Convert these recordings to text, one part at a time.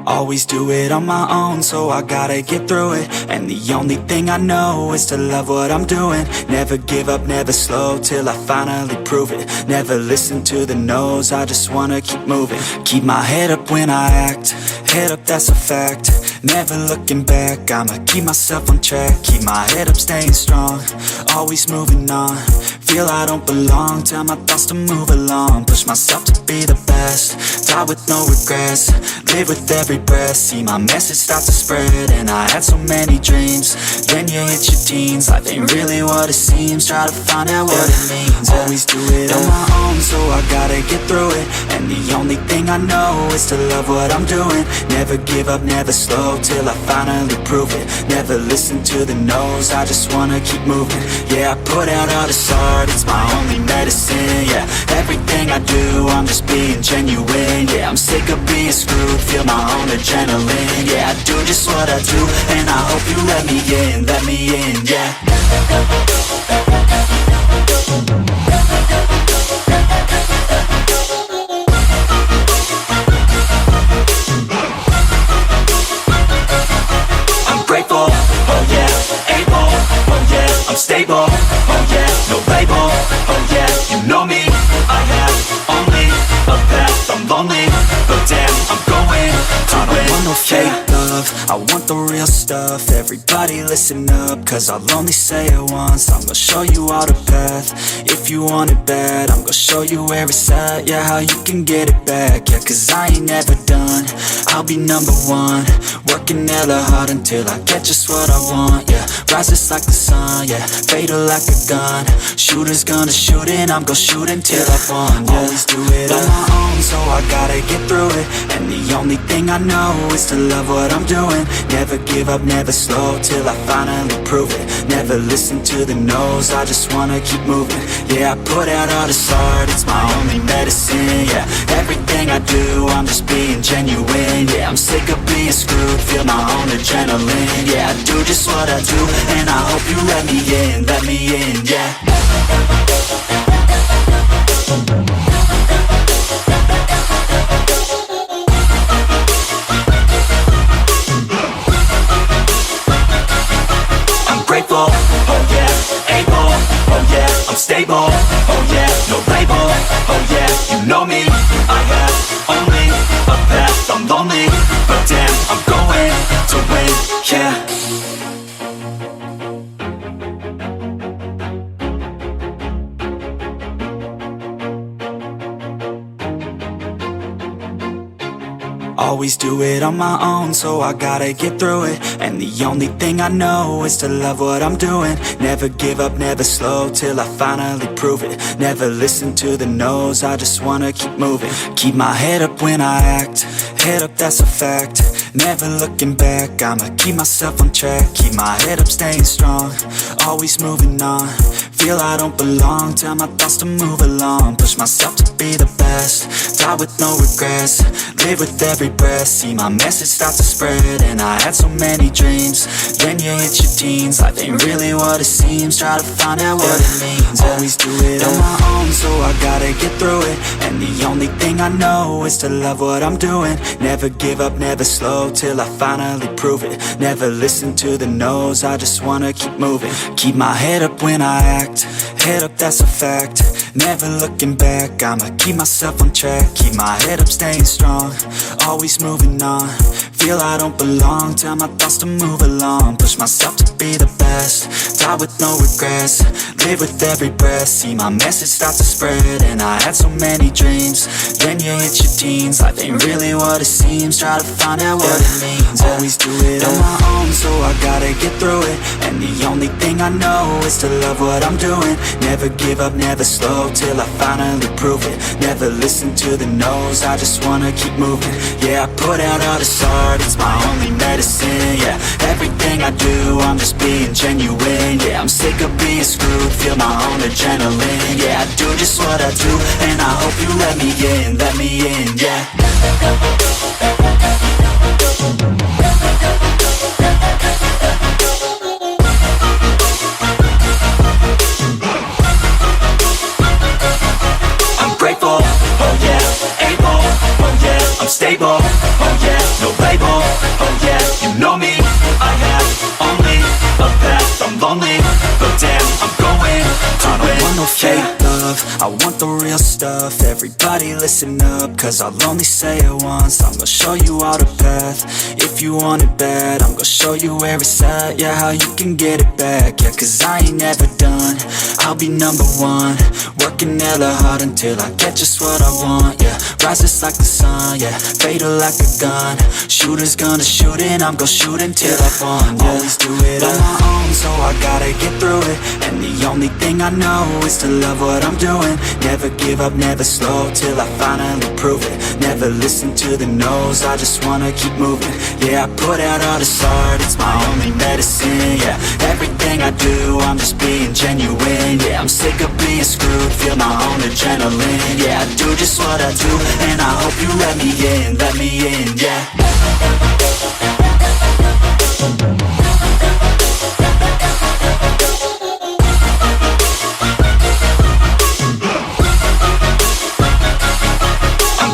Always do it on my own, so I gotta get through it. And the only thing I know is to love what I'm doing. Never give up, never slow, till I finally prove it. Never listen to the no's, I just wanna keep moving. Keep my head up when I act, head up, that's a fact. Never looking back, I'ma keep myself on track. Keep my head up, staying strong, always moving on. Feel I don't belong, tell my thoughts to move along. Push myself to be the best, die with no regrets. Live with every breath, see my message start to spread. And I had so many dreams, then you hit your teens. Life ain't really what it seems, try to find out what it means. Always do it on my own, so I gotta get through it. And the only thing I know is to love what I'm doing. Never give up, never slow, till I finally prove it. Never listen to the no's, I just wanna keep moving. Yeah, I put out all this art, it's my only medicine. Yeah, everything I do, I'm just being genuine. Yeah, I'm sick of being screwed, feel my own adrenaline. Yeah, I do just what I do, and I hope you let me in, yeah. I'm stable, oh yeah, no label, oh yeah, you know me. I have only a path, I'm lonely, but damn, I'm going to win. I don't want no fake love, I want the real stuff. Everybody listen up, cause I'll only say it once. I'm gonna show you all the path, if you want it bad. I'm gonna show you where it's at, yeah, how you can get it back. Yeah, cause I ain't never done, I'll be number one. Working hella hard until I get just what I want, yeah. Rises like the sun, yeah, fatal like a gun. Shooter's gonna shoot and I'm gonna shoot until I've won, yeah. Always do it on my own, so I gotta get through it. And the only thing I know is to love what I'm doing. Never give up, never slow, till I finally prove it. Never listen to the no's, I just wanna keep moving. Yeah, I put out all this art, it's my only medicine. Yeah, everything I do, I'm just being genuine. Yeah, I'm sick of being screwed, feel my own adrenaline. Yeah, I do just what I do, and I hope you let me in, yeah. I'm grateful, oh yeah, able, oh yeah, I'm stable, oh yeah, no label, oh yeah, you know me. I have only a path, I'm lonely, but damn, I'm going to win, yeah. Always do it on my own, so I gotta get through it. And the only thing I know is to love what I'm doing. Never give up, never slow, till I finally prove it. Never listen to the no's, I just wanna keep moving. Keep my head up when I act, head up, that's a fact. Never looking back, I'ma keep myself on track. Keep my head up, staying strong, always moving on. Feel I don't belong, tell my thoughts to move along. Push myself to be the best, die with no regrets. Live with every breath, see my message start to spread. And I had so many dreams, then you hit your teens. Life ain't really what it seems, try to find out what it means. Always do it on my own, so I gotta get through it. And the only thing I know is to love what I'm doing. Never give up, never slow, till I finally prove it. Never listen to the no's, I just wanna keep moving. Keep my head up when I act, head up, that's a fact. Never looking back, I'ma keep myself on track. Keep my head up, staying strong, always moving on. Feel I don't belong, tell my thoughts to move along. Push myself to be the best, die with no regrets. Live with every breath, see my message start to spread. And I had so many dreams, then you hit your teens. Life ain't really what it seems, try to find out what it means. Always do it on my own, so I gotta get through it. And the only thing I know is to love what I'm doing. Never give up, never slow, till I finally prove it. Never listen to the no's, I just wanna keep moving. Yeah, I put out all this art, it's my only medicine. Yeah, everything I do, I'm just being genuine. Yeah, I'm sick of being screwed, feel my own adrenaline. Yeah, I do just what I do, and I hope you let me in, yeah. I'm grateful, oh yeah, able, oh yeah, I'm stable, oh yeah, no label. love, I want the real stuff. Everybody listen up, cause I'll only say it once. I'm gonna show you all the path. If you want it bad, I'm gonna show you where it's at. Yeah, how you can get it back. Yeah, cause I ain't never done. I'll be number one, working hella hard until I get just what I want. Yeah, rises like the sun, yeah, fatal like a gun. Shooters gonna shoot and I'm gonna shoot until I won. Yeah, always do it on my own, so I gotta get through it. And the only thing I know is to love what I'm doing. Never give up, never slow, till I finally prove it. Never listen to the no's, I just wanna keep moving. Yeah, I put out all this art, it's my only medicine. Yeah, everything I do, I'm just being genuine. Yeah, I'm sick of being screwed, feel my own adrenaline. Yeah, I do just what I do, and I hope you let me in, yeah.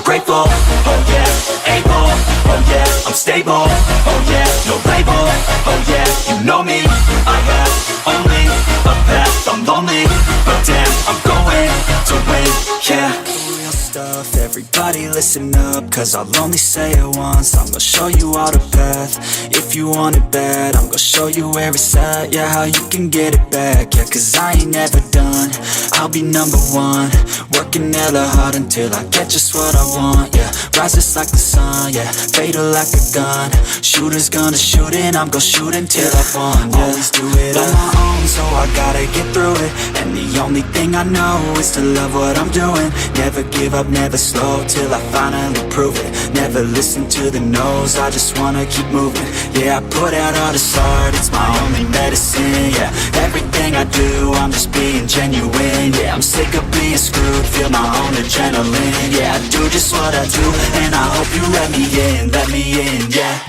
Grateful, oh yeah, able, oh yeah, I'm stable, oh yeah, no label, oh yeah, you know me, I have only a path, I'm lonely, but damn, I'm going to win, yeah. Real stuff, everybody listen up, cause I'll only say it once. I'm gonna show you all the path. If you want it bad, I'm gonna show you where it's at. Yeah, how you can get it back. Yeah, cause I ain't never done. I'll be number one, working hella hard until I get just what I want. Yeah, rises like the sun, yeah, fatal like a gun. Shooters gonna shoot and I'm gonna shoot until I won. Yeah, always do it on my own, so I gotta get through it. And the only thing I know is to love what I'm doing. Never give up, never slow, till I finally prove it. Never listen to the no's, I just wanna keep moving. Yeah, I put out all this art, it's my only medicine. Yeah, everything I do, I'm just being genuine. Yeah, I'm sick of being screwed, feel my own adrenaline. Yeah, I do just what I do, and I hope you let me in, yeah.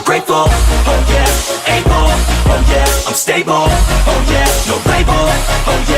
Grateful, oh yeah, able, oh yeah, I'm stable, oh yeah, no label, oh yeah.